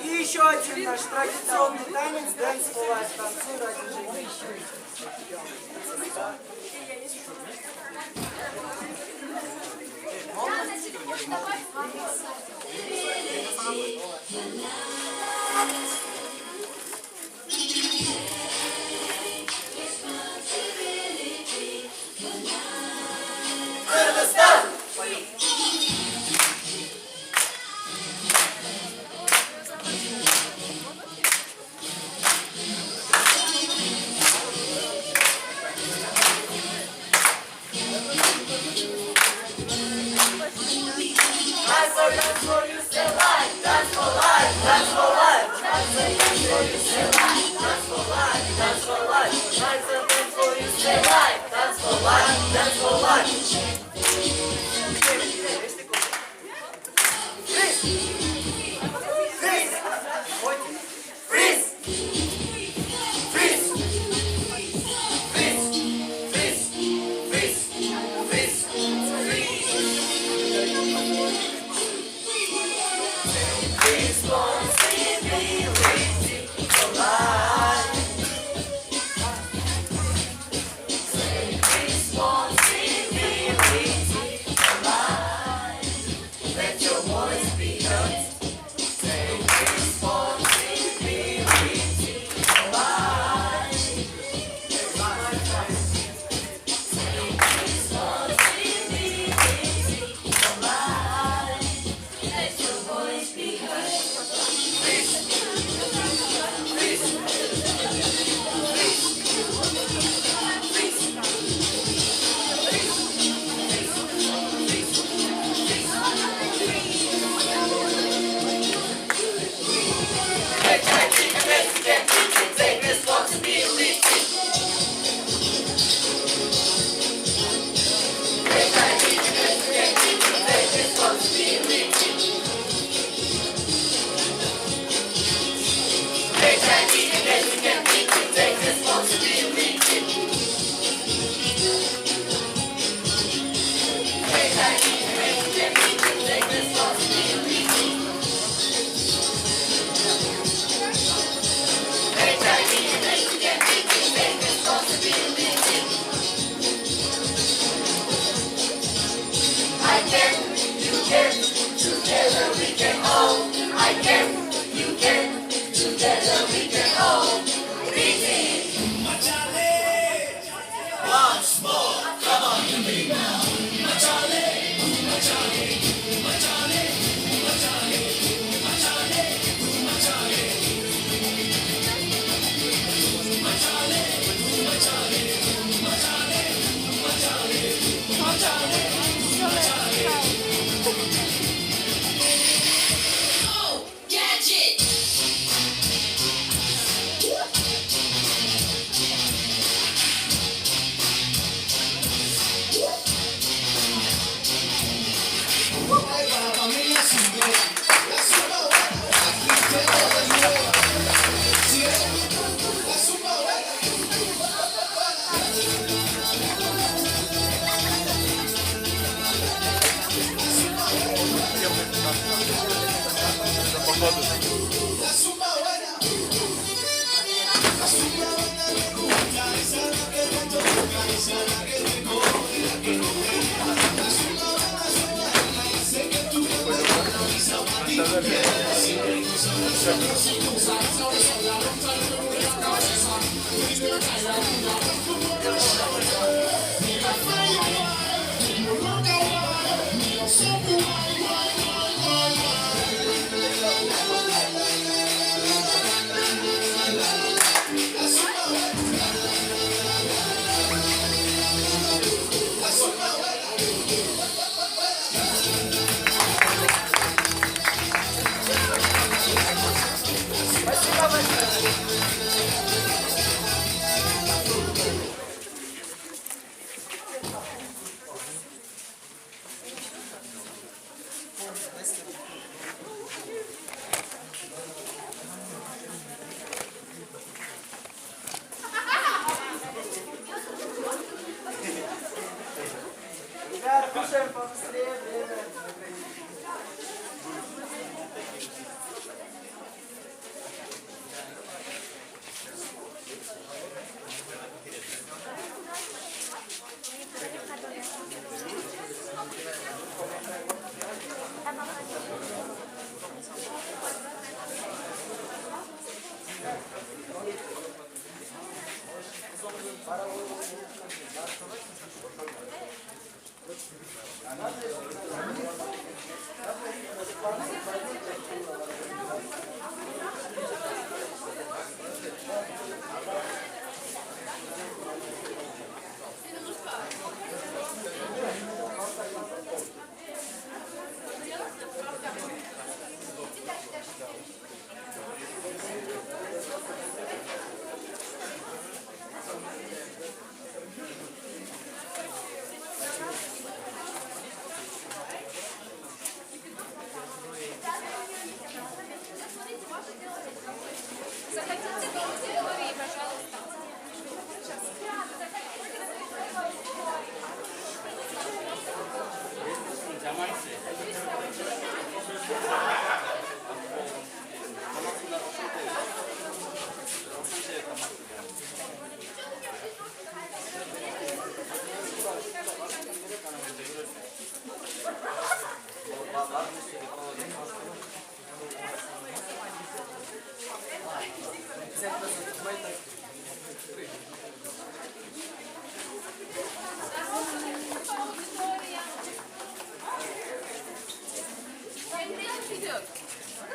И еще один наш традиционный танец, дэнс фулайф, танцуй ради жизни.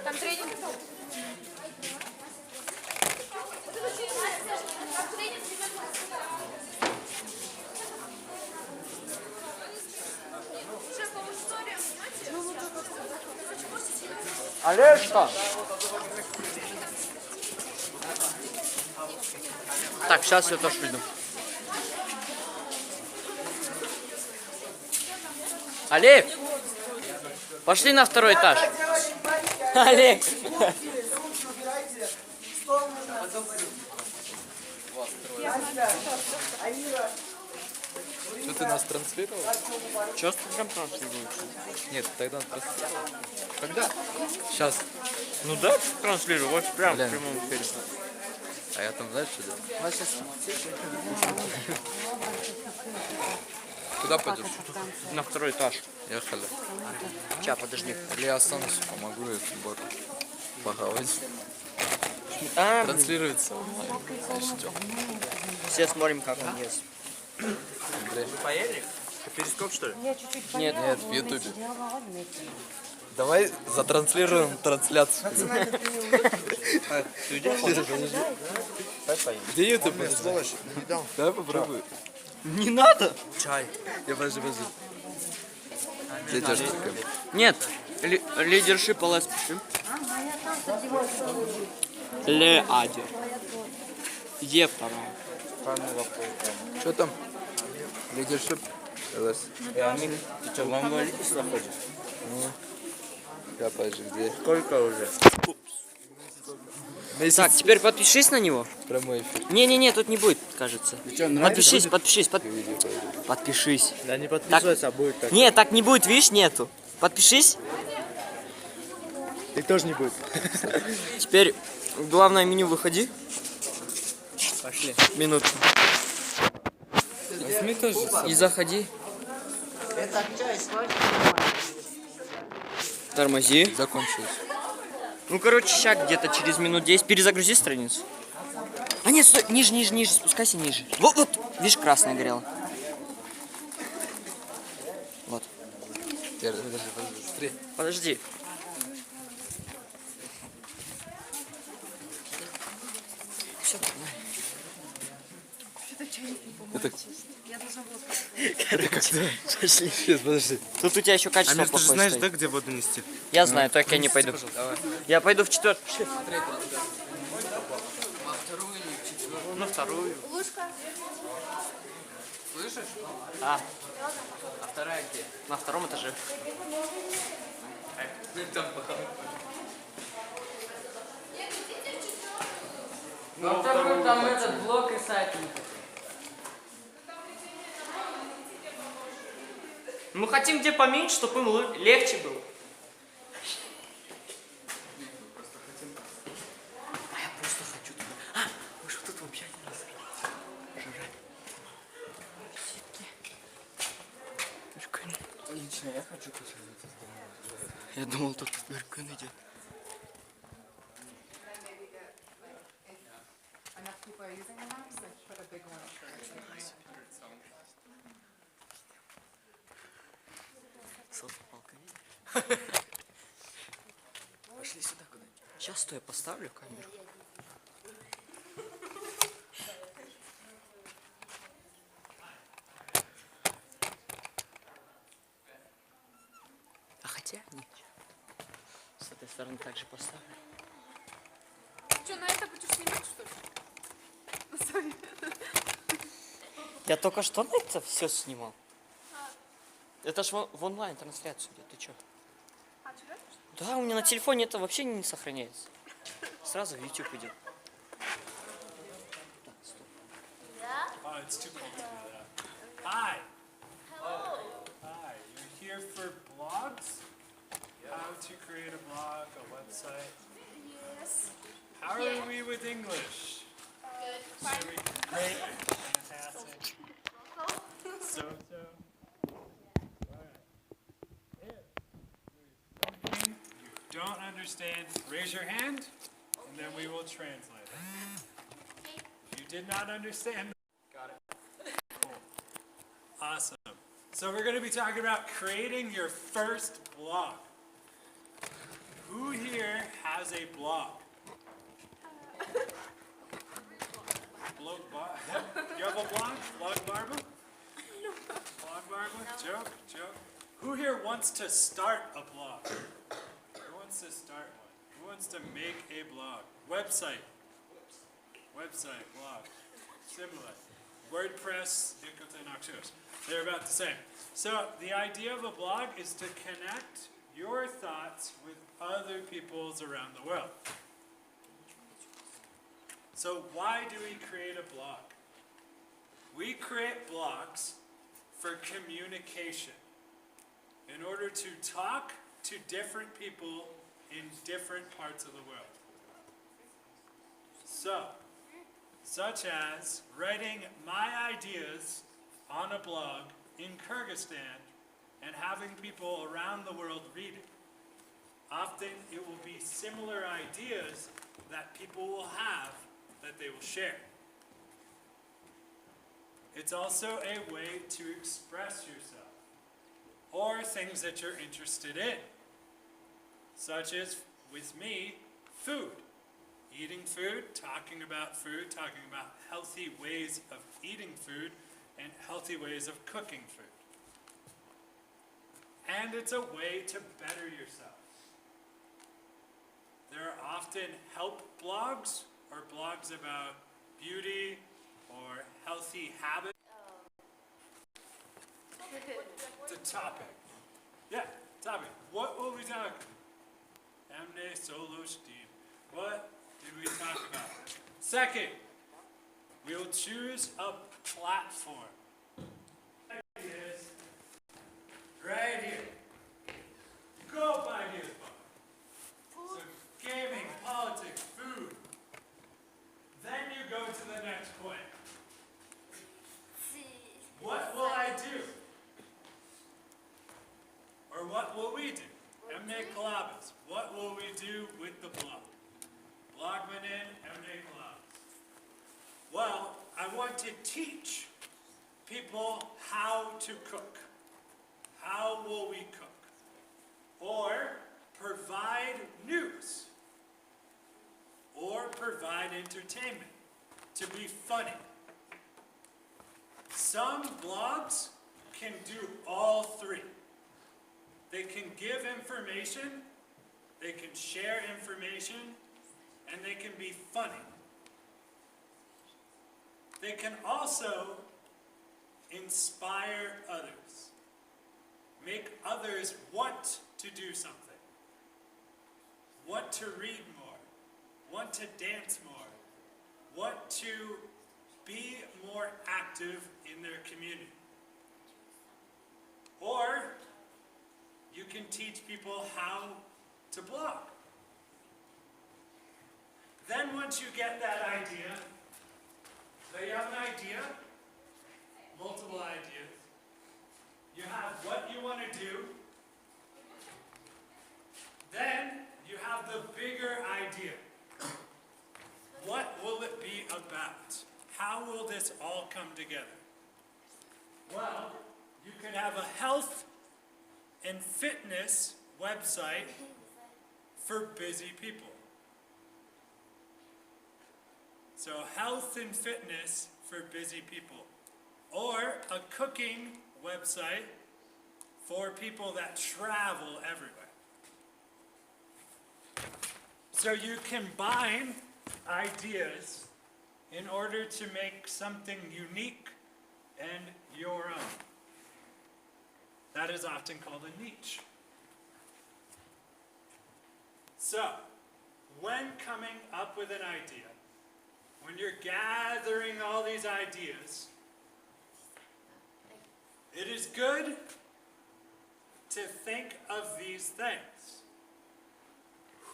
Там тренинг. Олежка! Так, сейчас я тоже приду. Олег! Пошли на второй этаж. Олег! Что ты нас транслировал? Че прям транслируешь? Нет, тогда транслировал. Когда? Сейчас. Ну да, транслирую, вот прям в Блин. прямом эфире. А я там, знаешь, что делал? Куда пойдешь? На второй этаж. Ехали. Сейчас, подожди. Или я останусь, помогу этому боту похавать. А, Транслируется онлайн. Ждем. все смотрим, как он ест. Поели? Перископ, что ли? Нет, Нет, в Ютубе. Давай затранслируем трансляцию. Где Ютуб? Сволочь. Давай попробуй. не надо. Чай. Я подожди. Где Jashtarcampa? Нет, лидершип ЛС пиши. Ле Ади. Е вторая. Что там? Лидершип? ЛС. Ты что, в английском ходишь? Я подожди, где? Сколько уже? Так, теперь подпишись на него. Прямой эфир. Не, тут не будет, кажется. Подпишись. Подпишись. Да не подписывайся, а будет так. Нет, так не будет, видишь, нету. Подпишись. И тоже не будет. Теперь в главное меню выходи. Пошли. Минутку. Возьми тоже. И заходи. Тормози. Закончилось. Ну, короче, сейчас где-то через минут 10 перезагрузи страницу. А нет, стой, ниже, спускайся ниже. Вот, видишь, красная горела. Вот. Подожди, быстрее. Подожди. Все, Это когда? Сейчас, подожди. тут у тебя еще качество Амир, ты же плохое знаешь, стоит. да, где воду нести? Я знаю, только я не пойду. Я пойду в четвертую. На вторую. Слышишь? А, А вторая где? на втором этаже. Там пока. На втором там этот блок и сайт. Мы хотим где поменьше, чтобы им легче было. А я просто хочу туда. А, мы же тут вообще не раз. Лично я хочу посмотреть. Я думал, тут Беркун идет. Пошли сюда куда-нибудь. Сейчас стой, я поставлю камеру. А хотя нет. С этой стороны также поставлю. Что, на это будешь снимать, что ли? Сори. Я только что на это все снимал. Это ж в онлайн трансляцию идет. Ты чё? А, что? Да, у меня на телефоне это вообще не сохраняется. Сразу в YouTube идет. Так, стоп. Oh, it's too cold to do that. Hi. Hi. You're here for blogs? How to create a blog, a website. Yes. How are we with English? Good. Are we great? Fantastic. So-so. Alright. If there's something you don't understand, raise your hand, and then we will translate it. If you did not understand, got it. Cool. Awesome. So we're going to be talking about creating your first blog. Who here has a blog? You have a blog? Blog Barbara? Blog Barbara? Joke? Joke? Who here wants to start a blog? Who wants to start one? Who wants to make a blog? Website. Website, blog. Similar. WordPress, they're about the same. So the idea of a blog is to connect your thoughts with other people's around the world. So why do we create a blog? We create blogs for communication, in order to talk to different people in different parts of the world. So, such as writing my ideas on a blog in Kyrgyzstan and having people around the world read it. Often it will be similar ideas that people will have that they will share. It's also a way to express yourself, or things that you're interested in, such as, with me, food. Eating food, talking about healthy ways of eating food, and healthy ways of cooking food. And it's a way to better yourself. There are often help blogs, or blogs about beauty or healthy habits. The topic. Yeah, topic. What will we talk about? Emne solo steam. What did we talk about? Second, we will choose a platform. Ideas. Right here. Go by ideas. So gaming, politics, food. Then you go to the next point. What will I do? Or what will we do? Emne Kalabas. What will we do with the blog? Blogmanin, Emne Kalabas. Well, I want to teach people how to cook. How will we cook? Or provide news. Or provide entertainment. To be funny. Some blogs can do all three. They can give information, they can share information, and they can be funny. They can also inspire others. Make others want to do something. Want to read more. Want to dance more. Want to be more active in their community. Or you can teach people how to blog. Then once you get that idea, so you have an idea, multiple ideas, you have what you want to do, then you have the bigger idea. What will it be about? How will this all come together? Well, you could have a health and fitness website for busy people. So health and fitness for busy people. Or a cooking website for people that travel everywhere. So you combine ideas in order to make something unique and your own. That is often called a niche. So, when coming up with an idea, when you're gathering all these ideas, it is good to think of these things.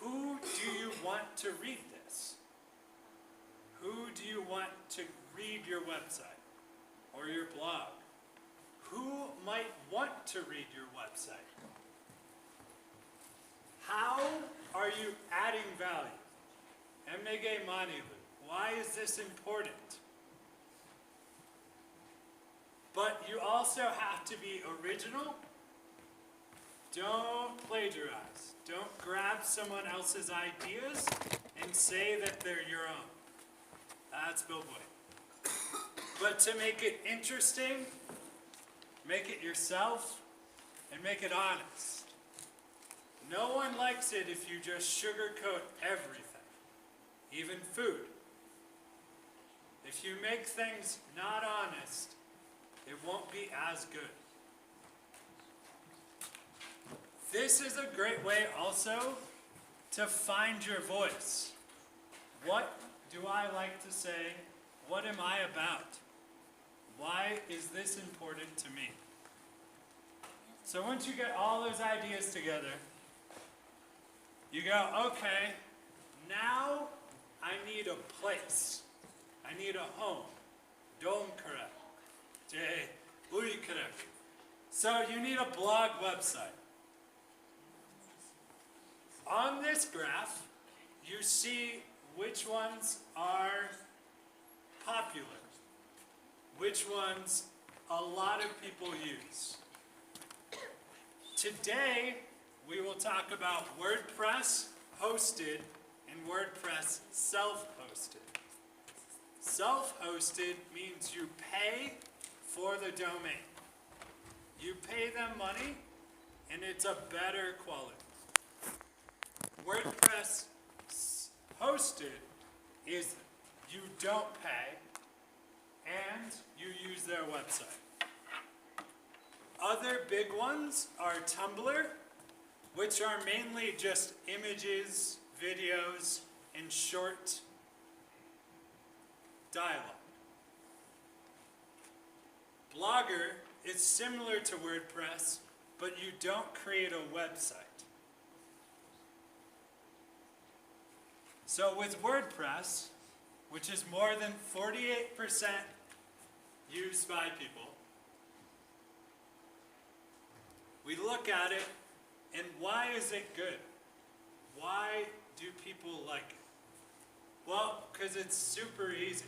Who do you want to read this? Who do you want to read your website or your blog? Who might want to read your website? How are you adding value? Emnege Manilu. Why is this important? But you also have to be original. Don't plagiarize. Don't grab someone else's ideas and say that they're your own. That's billboy. But to make it interesting, make it yourself, and make it honest. No one likes it if you just sugarcoat everything, even food. If you make things not honest, it won't be as good. This is a great way also to find your voice. What do I like to say? What am I about? Why is this important to me? So once you get all those ideas together, you go, okay, now I need a place. I need a home. Domkara. So you need a blog website. On this graph, you see which ones are popular, which ones a lot of people use. Today, we will talk about WordPress hosted and WordPress self-hosted. Self-hosted means you pay for the domain. You pay them money, and it's a better quality. WordPress hosted is you don't pay, and you use their website. Other big ones are Tumblr, which are mainly just images, videos, and short dialogue. Blogger is similar to WordPress, but you don't create a website. So with WordPress, which is more than 48% used by people, we look at it, and why is it good? Why do people like it? Well, because it's super easy.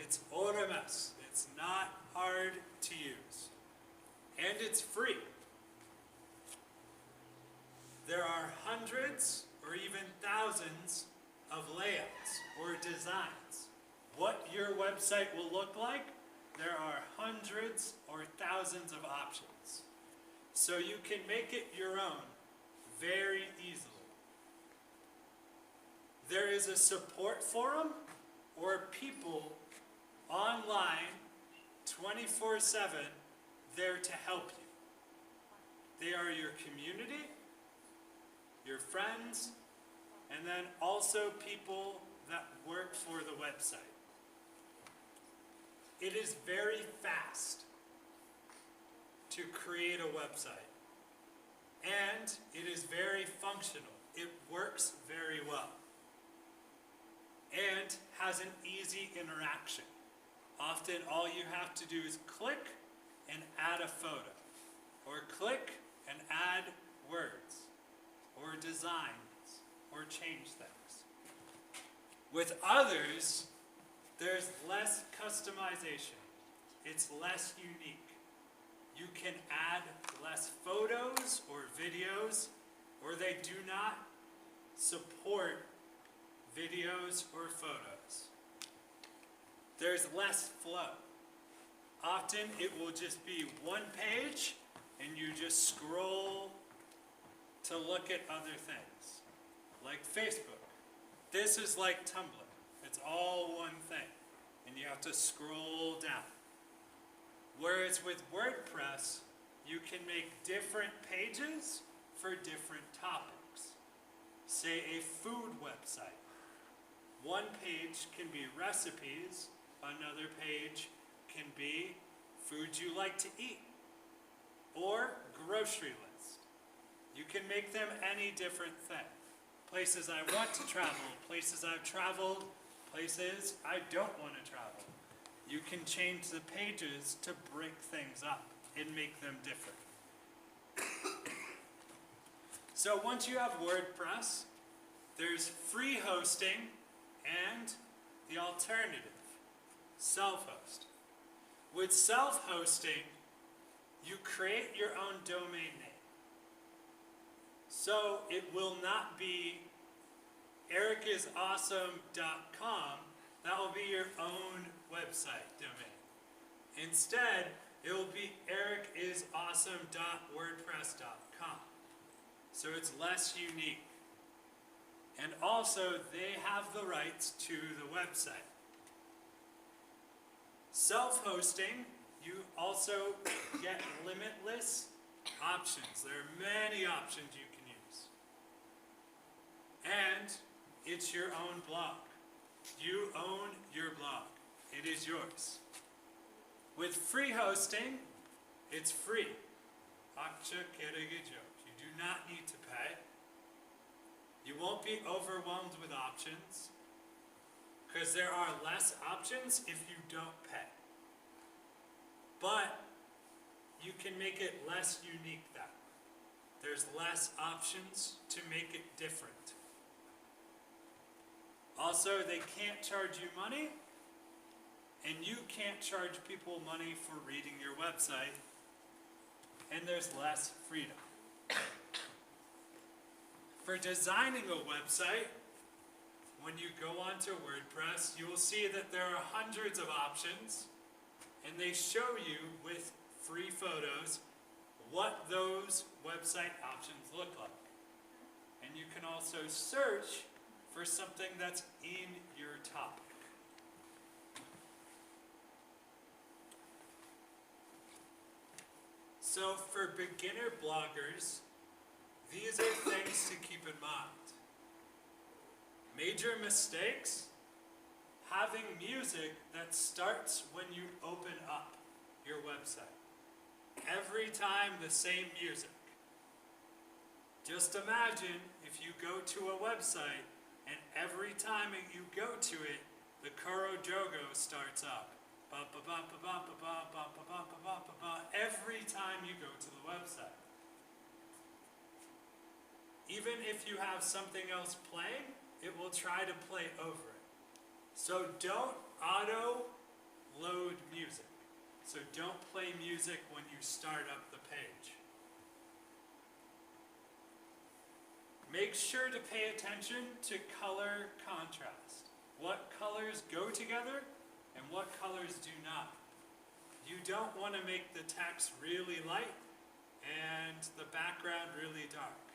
It's ORMS. It's not hard to use. And it's free. There are hundreds or even thousands of layouts or designs. What your website will look like, there are hundreds or thousands of options. So you can make it your own very easily. There is a support forum or people online 24/7 there to help you. They are your community, your friends, and then also people that work for the website. It is very fast to create a website, and it is very functional. It works very well and has an easy interaction. Often all you have to do is click and add a photo, or click and add words, or designs, or change things. With others, there's less customization. It's less unique. you can add less photos or videos, or they do not support videos or photos. There's less flow. Often it will just be one page and you just scroll to look at other things, like Facebook. This is like Tumblr. It's all one thing, and you have to scroll down. Whereas with WordPress, you can make different pages for different topics. Say a food website. One page can be recipes, another page can be foods you like to eat, or grocery list. You can make them any different thing. Places I want to travel, places I've traveled, places I don't want to travel. You can change the pages to break things up and make them different. So once you have WordPress, there's free hosting and the alternative, self-host. With self-hosting, you create your own domain name. So it will not be ericIsAwesome.com. That will be your own website domain. Instead, it will be ericIsAwesome.wordpress.com. So it's less unique. And also, they have the rights to the website. Self-hosting, you also get limitless options. There are many options you can use. And it's your own blog. You own your blog. It is yours. With free hosting, it's free. You do not need to pay. You won't be overwhelmed with options, because there are less options if you don't pay. But you can make it less unique that way. There's less options to make it different. Also, they can't charge you money, and you can't charge people money for reading your website, and there's less freedom. For designing a website, when you go onto WordPress, you will see that there are hundreds of options, and they show you with free photos what those website options look like. And you can also search for something that's in your topic. So for beginner bloggers, these are things to keep in mind. Major mistakes: having music that starts when you open up your website. Every time the same music. Just imagine if you go to a website and every time you go to it, the Kuro Jogo starts up. Every time you go to the website. Even if you have something else playing, it will try to play over it. So don't auto-load music. So don't play music when you start up the page. Make sure to pay attention to color contrast. What colors go together and what colors do not. You don't want to make the text really light and the background really dark,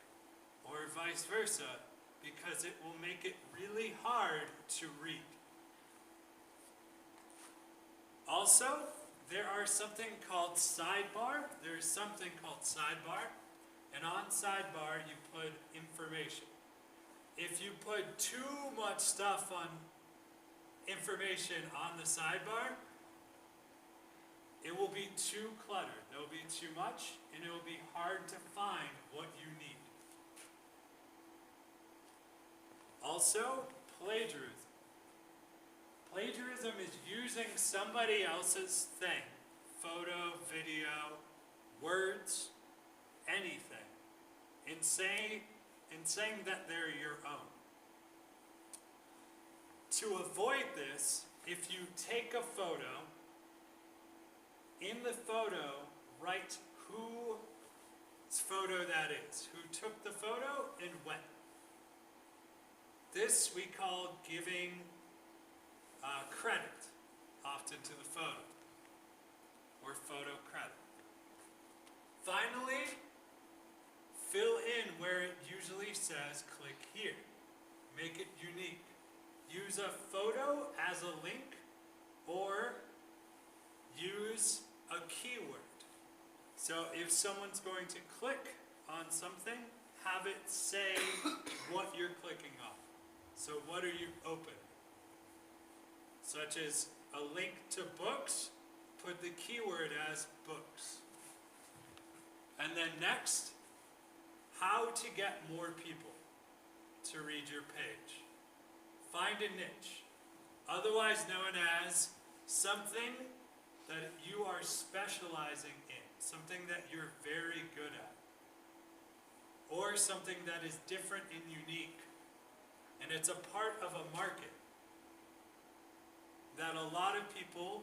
or vice versa, because it will make it really hard to read. Also, there are something called sidebar. There's something called sidebar, and on sidebar you put information. If you put too much stuff on information on the sidebar, it will be too cluttered. There will be too much, and it will be hard to find what you need. Also, plagiarism. Plagiarism is using somebody else's thing, photo, video, words, anything, and saying that they're your own. To avoid this, if you take a photo, in the photo, write whose photo that is, who took the photo and when. This we call giving credit, often to the photo, or photo credit. Finally, fill in where it usually says click here. Make it unique. Use a photo as a link or use a keyword. So if someone's going to click on something, have it say what you're clicking on. So what are you opening? Such as a link to books, put the keyword as books. And then next, how to get more people to read your page. Find a niche, otherwise known as something that you are specializing in, something that you're very good at, or something that is different and unique, and it's a part of a market that a lot of people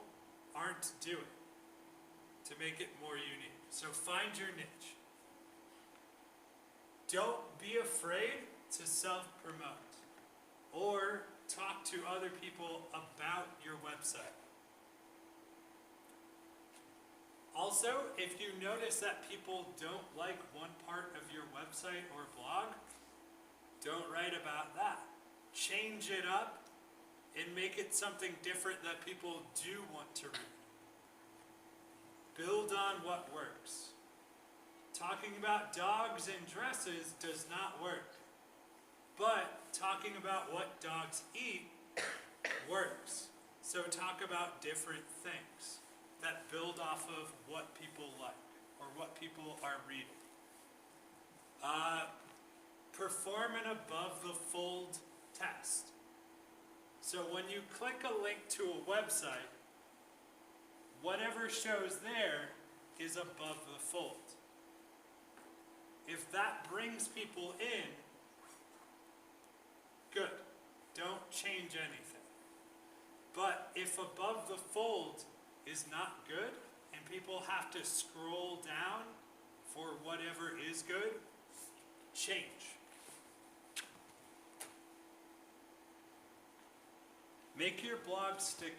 aren't doing to make it more unique. So find your niche. Don't be afraid to self-promote or talk to other people about your website. Also, if you notice that people don't like one part of your website or blog, don't write about that. Change it up and make it something different that people do want to read. Build on what works. Talking about dogs and dresses does not work. But talking about what dogs eat works. So talk about different things that build off of what people like or what people are reading. Perform an above the fold test. So when you click a link to a website, whatever shows there is above the fold. If that brings people in, good. Don't change anything. But if above the fold is not good, and people have to scroll down for whatever is good, change. Make your blog sticky.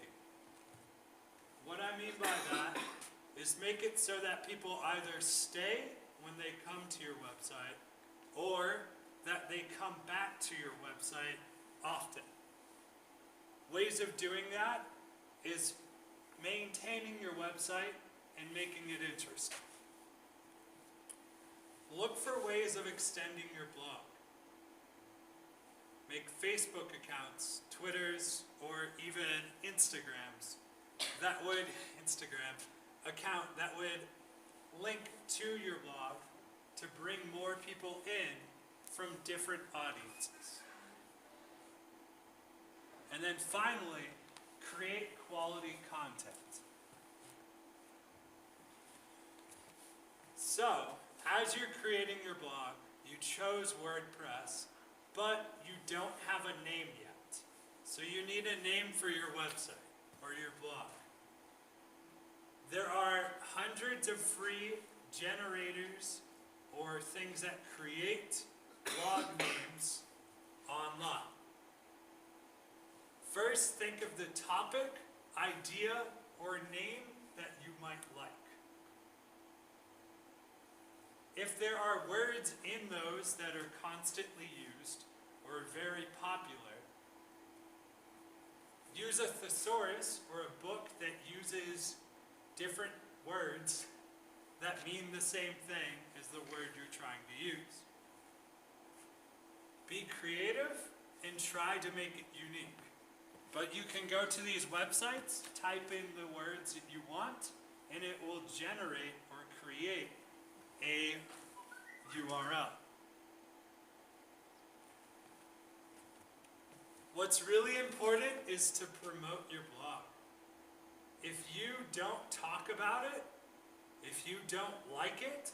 What I mean by that is make it so that people either stay when they come to your website or that they come back to your website often. Ways of doing that is maintaining your website and making it interesting. Look for ways of extending your blog. Make Facebook accounts, Twitters, or even Instagrams account that would link to your blog to bring more people in from different audiences. And then finally, create quality content. So, as you're creating your blog, you chose WordPress, but you don't have a name yet. So you need a name for your website or your blog. There are hundreds of free generators or things that create blog names online. First, think of the topic, idea, or name that you might like. If there are words in those that are constantly used or very popular, use a thesaurus or a book that uses different words that mean the same thing as the word you're trying to use. Be creative and try to make it unique. But you can go to these websites, type in the words that you want, and it will generate or create a URL. What's really important is to promote your blog. If you don't talk about it, if you don't like it,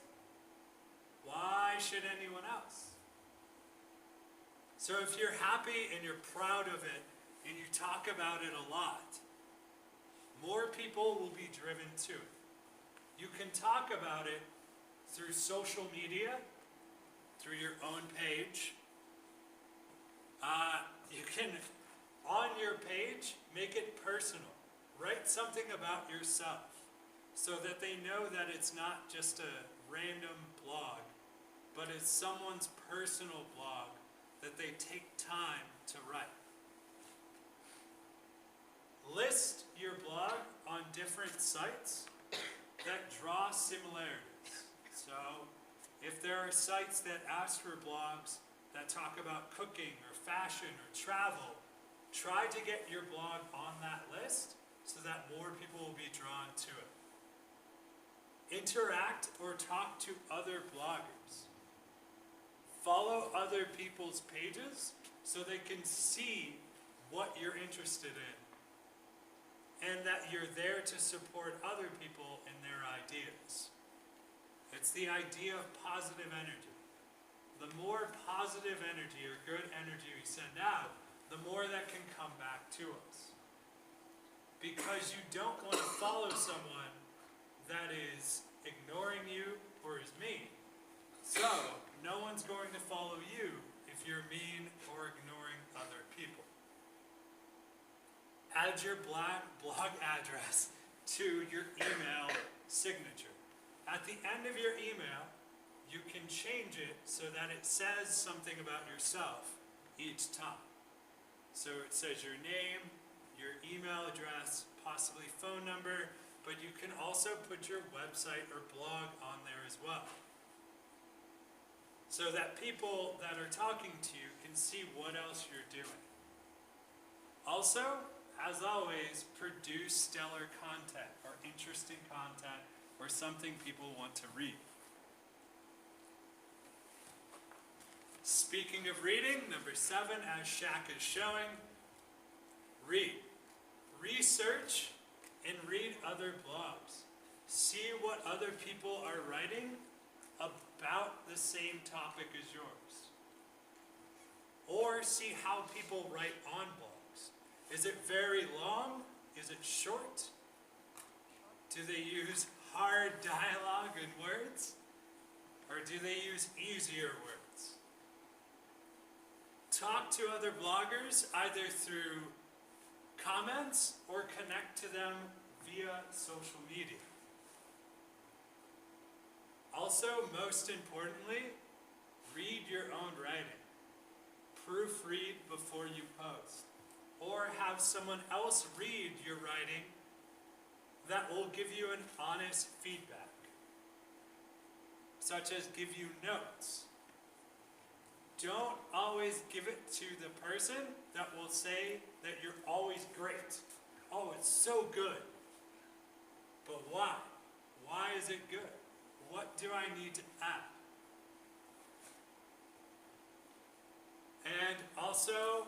why should anyone else? So if you're happy and you're proud of it and you talk about it a lot, more people will be driven to it. You can talk about it through social media, through your own page. You can, on your page, make it personal. Write something about yourself so that they know that it's not just a random blog, but it's someone's personal blog that they take time to write. List your blog on different sites that draw similarities. So, if there are sites that ask for blogs that talk about cooking or fashion or travel, try to get your blog on that list so that more people will be drawn to it. Interact or talk to other bloggers. Follow other people's pages so they can see what you're interested in and that you're there to support other people in their ideas. It's the idea of positive energy. The more positive energy or good energy we send out, the more that can come back to us. Because you don't want to follow someone that is ignoring you or is mean. So, no one's going to follow you if you're mean or ignoring other people. Add your blog address to your email signature. At the end of your email, you can change it so that it says something about yourself each time. So it says your name, your email address, possibly phone number, but you can also put your website or blog on there as well. So that people that are talking to you can see what else you're doing. Also, as always, produce stellar content or interesting content or something people want to read. Speaking of reading, number 7, as Shaq is showing, read. Research and read other blogs. See what other people are writing about the same topic as yours. Or see how people write on blogs. Is it very long? Is it short? Do they use hard dialogue and words? Or do they use easier words? Talk to other bloggers either through comments or connect to them via social media. Also, most importantly, read your own writing. Proofread before you post. Or have someone else read your writing that will give you an honest feedback, such as give you notes. Don't always give it to the person that will say that you're always great. Oh, it's so good. But why? Why is it good? What do I need to add? And also,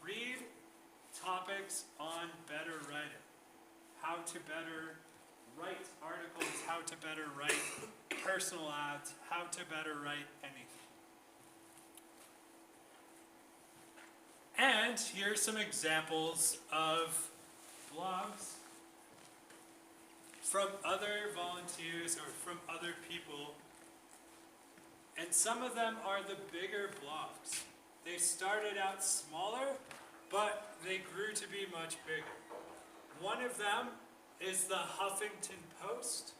read topics on better writing. How to better write articles, how to better write personal ads, how to better write anything. And here are some examples of blogs from other volunteers or from other people. And some of them are the bigger blogs. They started out smaller, but they grew to be much bigger. One of them is the Huffington Post,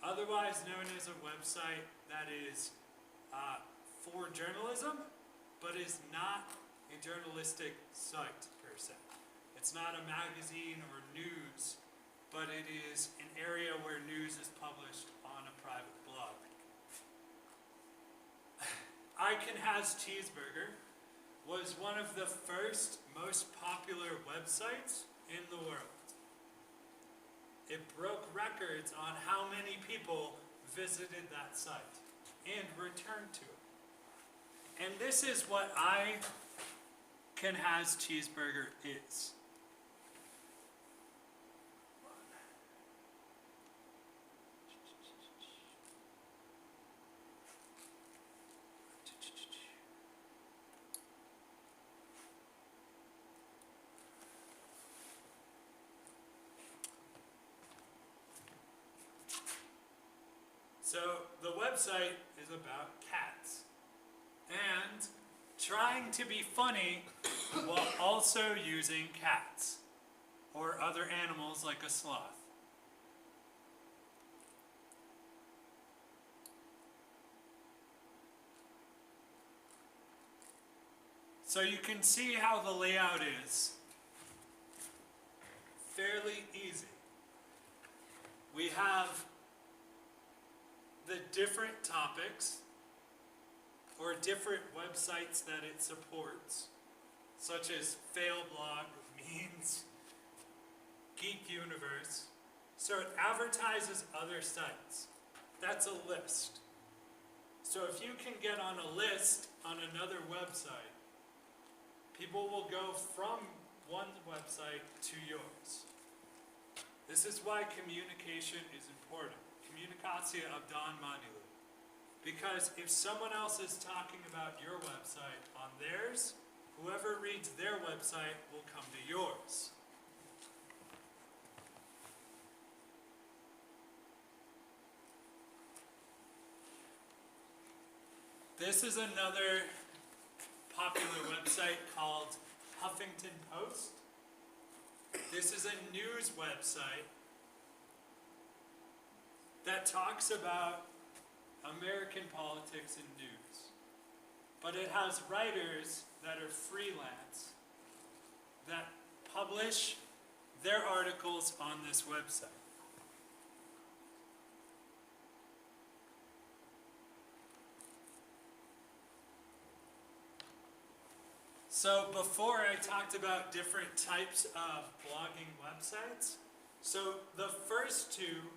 otherwise known as a website that is for journalism, but is not a journalistic site per se. It's not a magazine or news, but it is an area where news is published on a private blog. I Can Has Cheeseburger was one of the first most popular websites in the world. It broke records on how many people visited that site and returned to it. And this is what I Can Has Cheeseburger is. So the website is about cats and trying to be funny while also using cats or other animals like a sloth. So you can see how the layout is fairly easy. We have the different topics or different websites that it supports, such as Failblog, Memes, Geek Universe. So it advertises other sites. That's a list. So if you can get on a list on another website, people will go from one website to yours. This is why communication is important. Communicatia abdan manilu. Because if someone else is talking about your website on theirs, whoever reads their website will come to yours. This is another popular website called Huffington Post. This is a news website that talks about American politics and news. But it has writers that are freelance that publish their articles on this website. So before I talked about different types of blogging websites. So the first two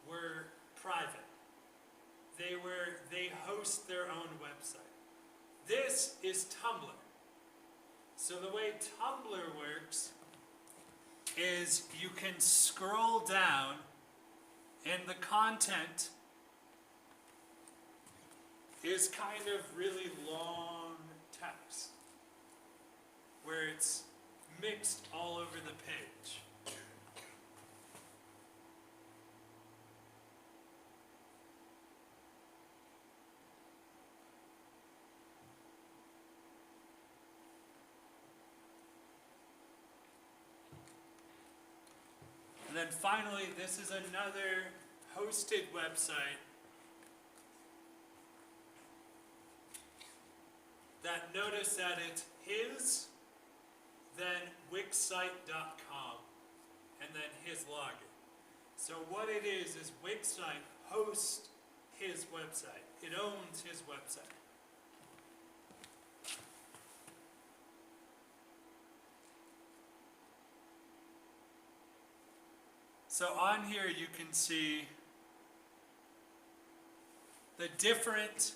were private. They host their own website. This is Tumblr. So the way Tumblr works is you can scroll down and the content is kind of really long text where it's mixed all over the page. And then finally, this is another hosted website that notice that it's his, then wixsite.com, and then his login. So what it is Wixsite hosts his website. It owns his website. So on here you can see the different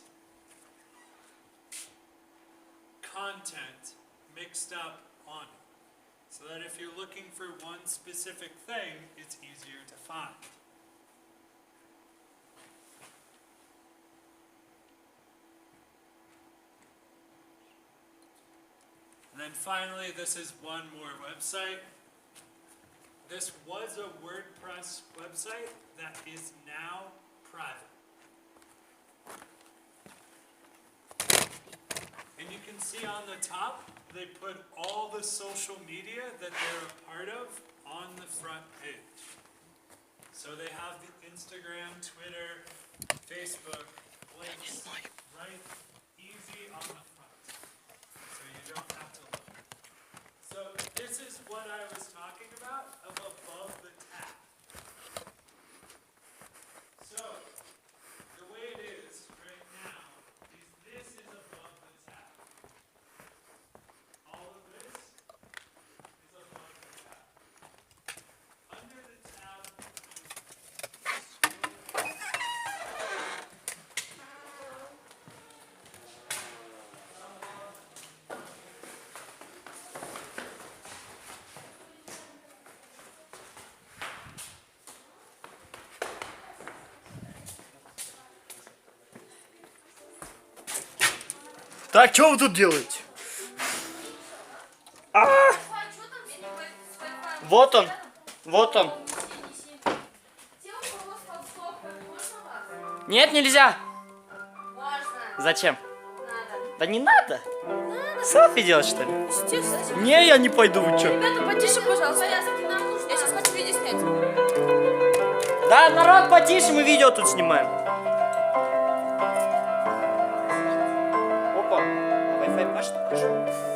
content mixed up on it, so that if you're looking for one specific thing, it's easier to find. And then finally, this is one more website. This was a WordPress website that is now private. And you can see on the top, they put all the social media that they're a part of on the front page. So they have the Instagram, Twitter, Facebook, links, right easy on the front. So you don't have to look. So this is what I was talking about of above the tab. So the way it is right now is this is above the tab. All of this is above the tab. Under the tab, Так, что вы тут делаете? Вот он. Вот он. Нет, нельзя. Можно. Зачем? Надо. Да не надо. Селфи делать, что ли? Естественно. Не, я не пойду, вы чё? Ребята, потише, пожалуйста. Я сейчас хочу видео снять. Да, народ, потише, мы видео тут снимаем. Опа, Wi-Fi пошел.